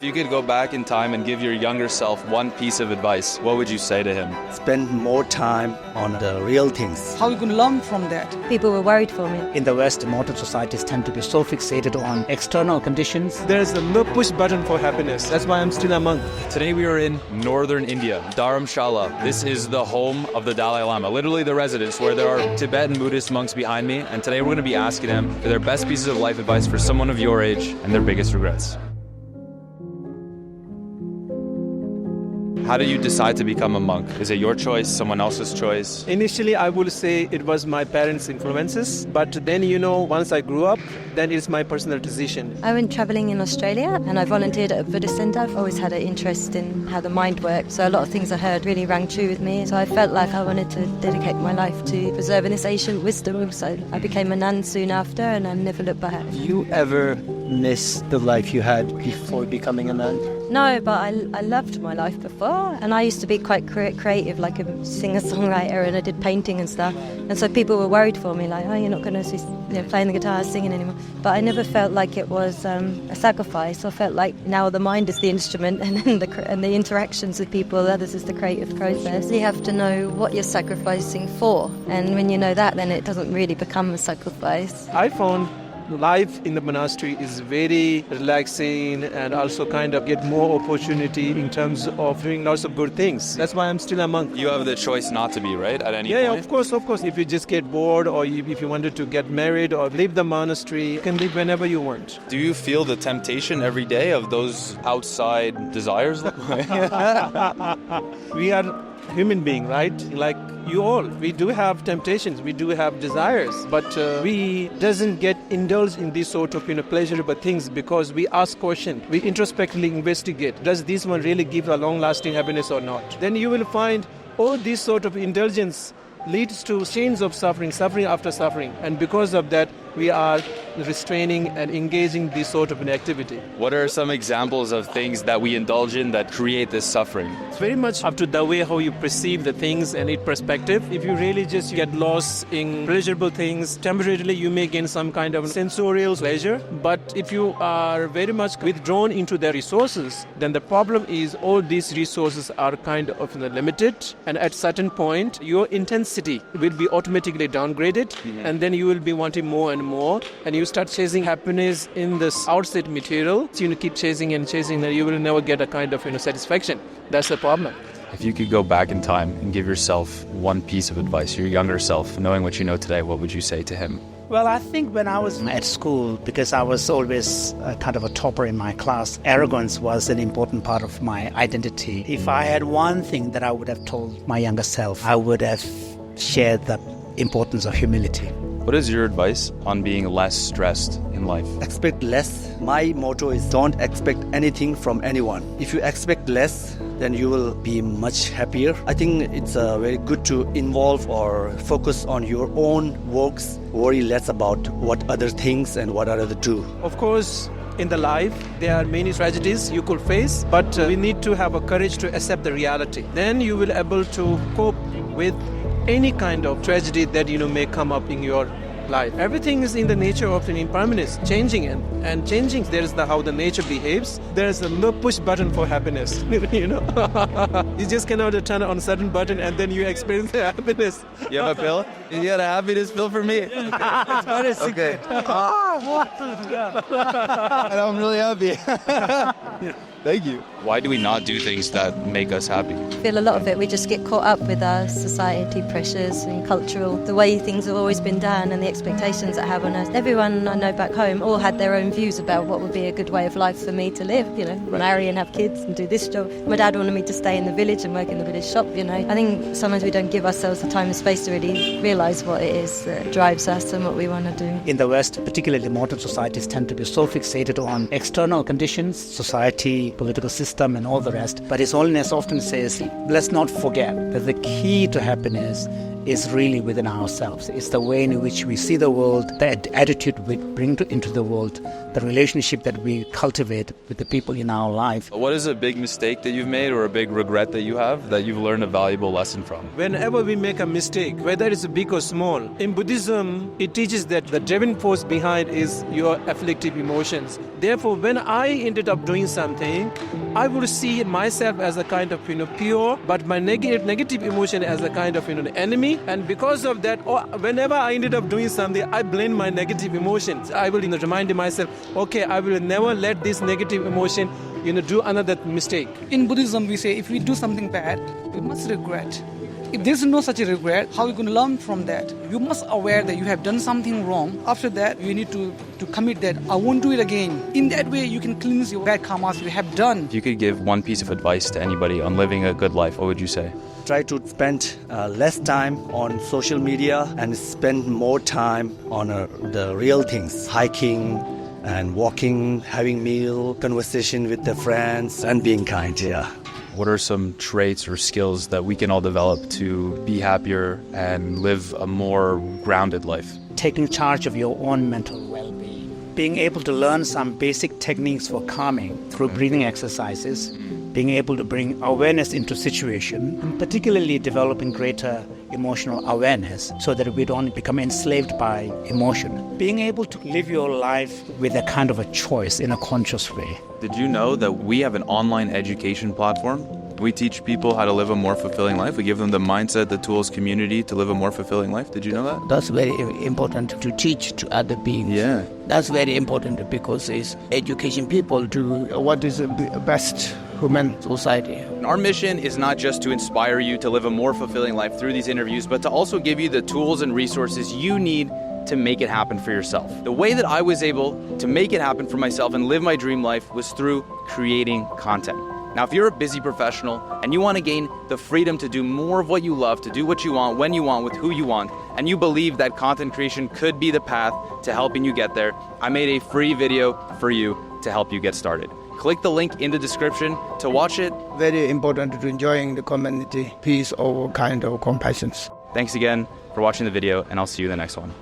you could go back in time and give your younger self one piece of advice, what would you say to him? Spend more time on the real things. How you can learn from that? People were worried for me. In the West, modern societies tend to be so fixated on external conditions. There's no push button for happiness. That's why I'm still a monk. Today we are in northern India, Dharamshala. This is the home of the Dalai Lama, literally the residence where there are Tibetan Buddhist monks behind me. And today we're going to be asking them for their best pieces of life advice for someone of your age and their biggest regrets. How did you decide to become a monk? Is it your choice, someone else's choice? Initially, I would say it was my parents' influences. But then, once I grew up, then it's my personal decision. I went travelling in Australia and I volunteered at a Buddhist centre. I've always had an interest in how the mind works. So a lot of things I heard really rang true with me. So I felt like I wanted to dedicate my life to preserving this ancient wisdom. So I became a nun soon after and I never looked back. Have you ever missed the life you had before becoming a nun? No, but I loved my life before, and I used to be quite creative, like a singer-songwriter, and I did painting and stuff. And so people were worried for me, like, oh, you're not going to be playing the guitar, singing anymore. But I never felt like it was a sacrifice. I felt like now the mind is the instrument, and then the interactions with people, others is the creative process. You have to know what you're sacrificing for, and when you know that, then it doesn't really become a sacrifice. I found life in the monastery is very relaxing and also kind of get more opportunity in terms of doing lots of good things. That's why I'm still a monk. You have the choice not to be, right, at any point? Yeah, of course. If you just get bored or if you wanted to get married or leave the monastery, you can leave whenever you want. Do you feel the temptation every day of those outside desires? We are human beings, right? Like you all. We do have temptations, we do have desires, but we doesn't get indulged in these sort of pleasurable things because we ask questions, we introspectively investigate. Does this one really give a long-lasting happiness or not? Then you will find all this sort of indulgence leads to chains of suffering after suffering, and because of that we are restraining and engaging this sort of an activity. What are some examples of things that we indulge in that create this suffering? It's very much up to the way how you perceive the things and its perspective. If you really just get lost in pleasurable things, temporarily you may gain some kind of sensorial pleasure, but if you are very much withdrawn into the resources, then the problem is all these resources are kind of limited, and at certain point your intensity will be automatically downgraded, and then you will be wanting more and more, and you start chasing happiness in this outside material. So you keep chasing and chasing, and you will never get a kind of satisfaction. That's the problem. If you could go back in time and give yourself one piece of advice, your younger self, knowing what you know today, what would you say to him? Well, I think when I was at school, because I was always kind of a topper in my class, arrogance was an important part of my identity. If I had one thing that I would have told my younger self, I would have shared the importance of humility. What is your advice on being less stressed in life? Expect less. My motto is don't expect anything from anyone. If you expect less, then you will be much happier. I think it's very good to involve or focus on your own works, worry less about what other things and what others do. Of course, in the life, there are many tragedies you could face, but we need to have a courage to accept the reality. Then you will be able to cope with any kind of tragedy that may come up in your life. Everything is in the nature of an impermanence, changing and changing. There is how the nature behaves. There is no push button for happiness. You just cannot turn on a certain button and then you experience the happiness. You have a pill? You got a happiness pill for me? Okay. And I'm really happy. Thank you. Why do we not do things that make us happy? I feel a lot of it, we just get caught up with our society pressures and cultural, the way things have always been done and the expectations that have on us. Everyone I know back home all had their own views about what would be a good way of life for me to live, marry and have kids and do this job. My dad wanted me to stay in the village and work in the village shop, I think sometimes we don't give ourselves the time and space to really realise what it is that drives us and what we want to do. In the West, particularly modern societies tend to be so fixated on external conditions, society, political system and all the rest. But His Holiness often says, let's not forget that the key to happiness is really within ourselves. It's the way in which we see the world, the attitude we bring into the world the relationship that we cultivate with the people in our life. What is a big mistake that you've made or a big regret that you have that you've learned a valuable lesson from? Whenever we make a mistake, whether it's big or small, in Buddhism, it teaches that the driving force behind is your afflictive emotions. Therefore, when I ended up doing something, I would see myself as a kind of, pure, but my negative emotion as a kind of, enemy. And because of that, whenever I ended up doing something, I blame my negative emotions. I will, remind myself, okay, I will never let this negative emotion, do another mistake. In Buddhism, we say if we do something bad, we must regret. If there's no such a regret, how are you going to learn from that? You must aware that you have done something wrong. After that, you need to commit that I won't do it again. In that way, you can cleanse your bad karmas you have done. If you could give one piece of advice to anybody on living a good life, what would you say? Try to spend less time on social media and spend more time on the real things. Hiking and walking, having meal, conversation with the friends, and being kind, yeah. What are some traits or skills that we can all develop to be happier and live a more grounded life? Taking charge of your own mental well-being. Being able to learn some basic techniques for calming through breathing exercises. Being able to bring awareness into situation, and particularly developing greater emotional awareness so that we don't become enslaved by emotion. Being able to live your life with a kind of a choice in a conscious way. Did you know that we have an online education platform? We teach people how to live a more fulfilling life. We give them the mindset, the tools, community to live a more fulfilling life. Did you know that? That's very important to teach to other beings. Yeah. That's very important because it's education people to what is the best human society. Our mission is not just to inspire you to live a more fulfilling life through these interviews, but to also give you the tools and resources you need to make it happen for yourself. The way that I was able to make it happen for myself and live my dream life was through creating content. Now, if you're a busy professional and you want to gain the freedom to do more of what you love, to do what you want, when you want, with who you want, and you believe that content creation could be the path to helping you get there, I made a free video for you to help you get started. Click the link in the description to watch it. Very important to enjoying the community, peace over kind of compassion. Thanks again for watching the video, and I'll see you in the next one.